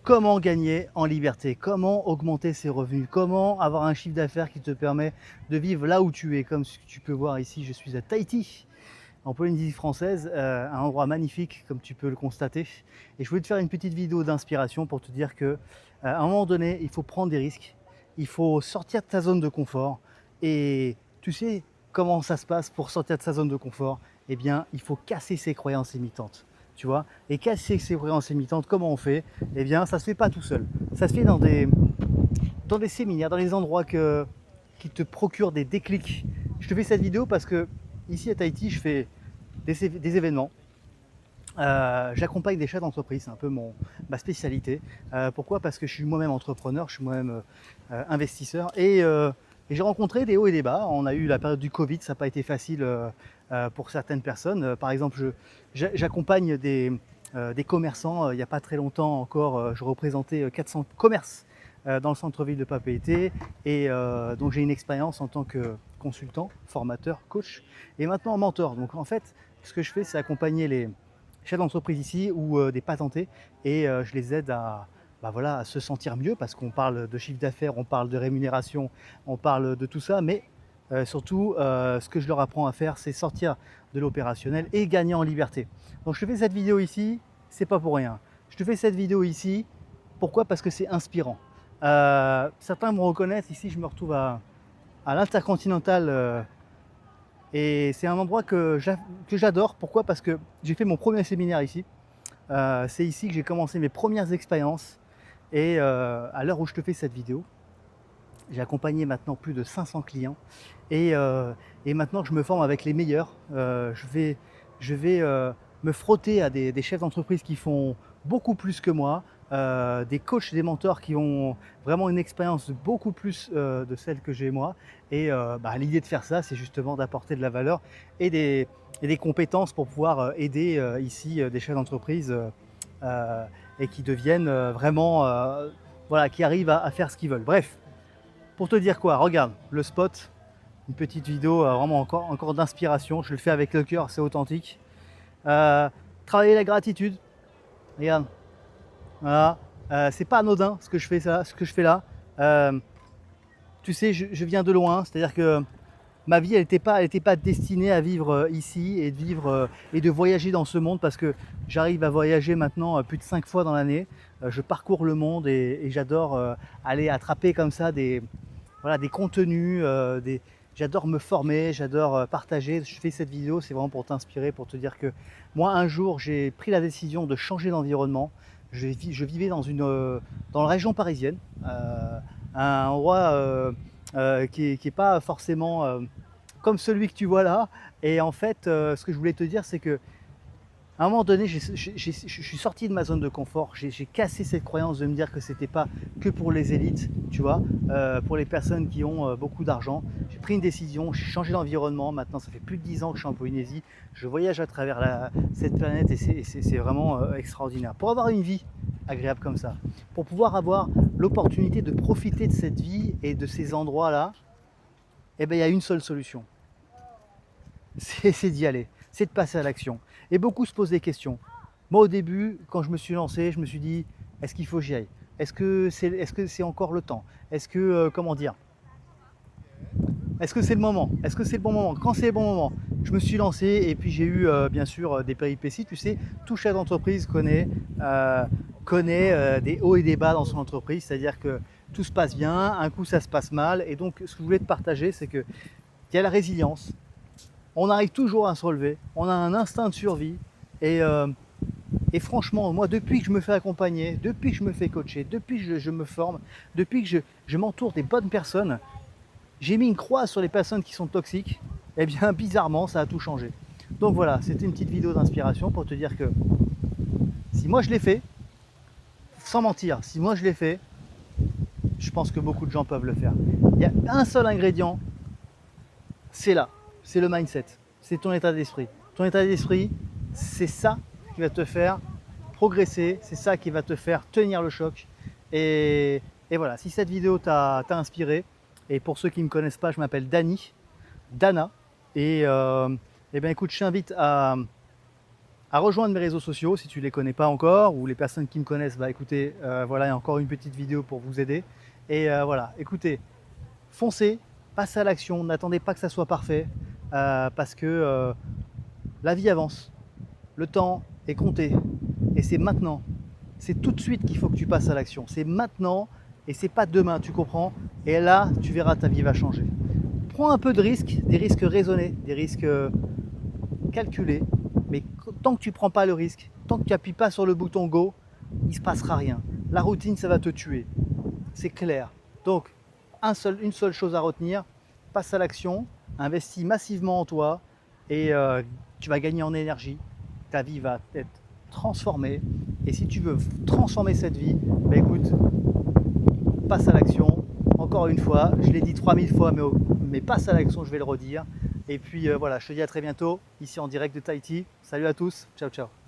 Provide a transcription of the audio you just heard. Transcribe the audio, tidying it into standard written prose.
comment gagner en liberté, comment augmenter ses revenus, comment avoir un chiffre d'affaires qui te permet de vivre là où tu es. Comme tu peux voir ici, je suis à Tahiti, en Polynésie française, un endroit magnifique comme tu peux le constater. Et je voulais te faire une petite vidéo d'inspiration pour te dire que à un moment donné, il faut prendre des risques, il faut sortir de ta zone de confort. Et tu sais comment ça se passe pour sortir de sa zone de confort? Eh bien, il faut casser ses croyances limitantes. Tu vois, et casser ses croyances limitantes, comment on fait? Eh bien, ça se fait pas tout seul. Ça se fait dans des séminaires, dans des endroits qui te procurent des déclics. Je te fais cette vidéo parce que ici à Tahiti, je fais des événements. J'accompagne des chefs d'entreprise, c'est un peu ma spécialité. Pourquoi? Parce que je suis moi-même entrepreneur, je suis moi-même investisseur et j'ai rencontré des hauts et des bas. On a eu la période du Covid, ça n'a pas été facile pour certaines personnes. Par exemple, j'accompagne des commerçants. Il n'y a pas très longtemps encore, je représentais 400 commerces dans le centre-ville de Papeete et donc j'ai une expérience en tant que consultant, formateur, coach et maintenant mentor. Donc en fait, ce que je fais, c'est accompagner les chefs d'entreprise ici ou des patentés et je les aide voilà, à se sentir mieux parce qu'on parle de chiffre d'affaires, on parle de rémunération, on parle de tout ça, mais surtout ce que je leur apprends à faire, c'est sortir de l'opérationnel et gagner en liberté. Donc je te fais cette vidéo ici, c'est pas pour rien. Je te fais cette vidéo ici, pourquoi? Parce que c'est inspirant. Certains me reconnaissent, ici je me retrouve à l'Intercontinental et c'est un endroit que j'adore. Pourquoi? Parce que j'ai fait mon premier séminaire ici. C'est ici que j'ai commencé mes premières expériences et à l'heure où je te fais cette vidéo, j'ai accompagné maintenant plus de 500 clients et maintenant je me forme avec les meilleurs. Je vais me frotter à des chefs d'entreprise qui font beaucoup plus que moi, des coachs, des mentors qui ont vraiment une expérience beaucoup plus de celle que j'ai moi. Et l'idée de faire ça, c'est justement d'apporter de la valeur et des compétences pour pouvoir aider ici des chefs d'entreprise et qui deviennent vraiment, voilà, qui arrivent à faire ce qu'ils veulent. Bref, pour te dire quoi, regarde le spot, une petite vidéo vraiment encore d'inspiration. Je le fais avec le cœur, c'est authentique. Euh, Travailler la gratitude, regarde, voilà. C'est pas anodin ce que je fais là. Euh, Tu sais, je viens de loin, c'est-à-dire que ma vie, elle était pas destinée à vivre ici et de vivre et de voyager dans ce monde parce que j'arrive à voyager maintenant plus de 5 fois dans l'année. Je parcours le monde et j'adore aller attraper comme ça voilà, des contenus, j'adore me former, j'adore partager. Je fais cette vidéo, c'est vraiment pour t'inspirer, pour te dire que moi, un jour, j'ai pris la décision de changer d'environnement. Je vivais dans la région parisienne, un endroit qui est pas forcément comme celui que tu vois là. Et en fait, ce que je voulais te dire, c'est que à un moment donné, je suis sorti de ma zone de confort. J'ai cassé cette croyance de me dire que c'était pas que pour les élites, tu vois, pour les personnes qui ont beaucoup d'argent. J'ai pris une décision, j'ai changé d'environnement. Maintenant, ça fait plus de 10 ans que je suis en Polynésie. Je voyage à travers cette planète et c'est vraiment extraordinaire. Pour avoir une vie agréable comme ça, pour pouvoir avoir l'opportunité de profiter de cette vie et de ces endroits-là, eh ben, il y a une seule solution, c'est d'y aller, c'est de passer à l'action. Et beaucoup se posent des questions. Moi, au début, quand je me suis lancé, je me suis dit, est-ce qu'il faut que j'y aille? Est-ce que c'est encore le temps? Est-ce que, comment dire? Est-ce que c'est le moment? Est-ce que c'est le bon moment? Quand c'est le bon moment? Je me suis lancé et puis j'ai eu bien sûr des péripéties. Tu sais, tout chef d'entreprise connaît des hauts et des bas dans son entreprise. C'est-à-dire que tout se passe bien, un coup ça se passe mal. Et donc, ce que je voulais te partager, c'est qu'il y a la résilience. On arrive toujours à se relever, on a un instinct de survie et, euh, et franchement, moi depuis que je me fais accompagner, depuis que je me fais coacher, depuis que je me forme, depuis que je m'entoure des bonnes personnes, j'ai mis une croix sur les personnes qui sont toxiques, et bien bizarrement ça a tout changé. Donc voilà, c'était une petite vidéo d'inspiration pour te dire que si moi je l'ai fait, sans mentir, si moi je l'ai fait, je pense que beaucoup de gens peuvent le faire. Il y a un seul ingrédient, c'est là, c'est le mindset, c'est ton état d'esprit. Ton état d'esprit, c'est ça qui va te faire progresser, c'est ça qui va te faire tenir le choc. Et voilà, si cette vidéo t'a inspiré, et pour ceux qui ne me connaissent pas, je m'appelle Dana, et, et ben écoute, je t'invite à rejoindre mes réseaux sociaux si tu ne les connais pas encore, ou les personnes qui me connaissent, bah écoutez, voilà, il y a encore une petite vidéo pour vous aider. Et voilà, écoutez, foncez, passez à l'action, n'attendez pas que ça soit parfait, parce que la vie avance, le temps est compté, et c'est maintenant, c'est tout de suite qu'il faut que tu passes à l'action, c'est maintenant, et c'est pas demain, tu comprends? Et là, tu verras, ta vie va changer. Prends un peu de risques, des risques raisonnés, des risques calculés, mais tant que tu ne prends pas le risque, tant que tu n'appuies pas sur le bouton Go, il ne se passera rien. La routine, ça va te tuer, c'est clair. Donc, une seule chose à retenir, passe à l'action, investis massivement en toi, et tu vas gagner en énergie, ta vie va être transformée, et si tu veux transformer cette vie, bah écoute, passe à l'action. Encore une fois, je l'ai dit 3000 fois, mais passe à l'action, je vais le redire. Et puis voilà, je te dis à très bientôt, ici en direct de Tahiti. Salut à tous, ciao ciao.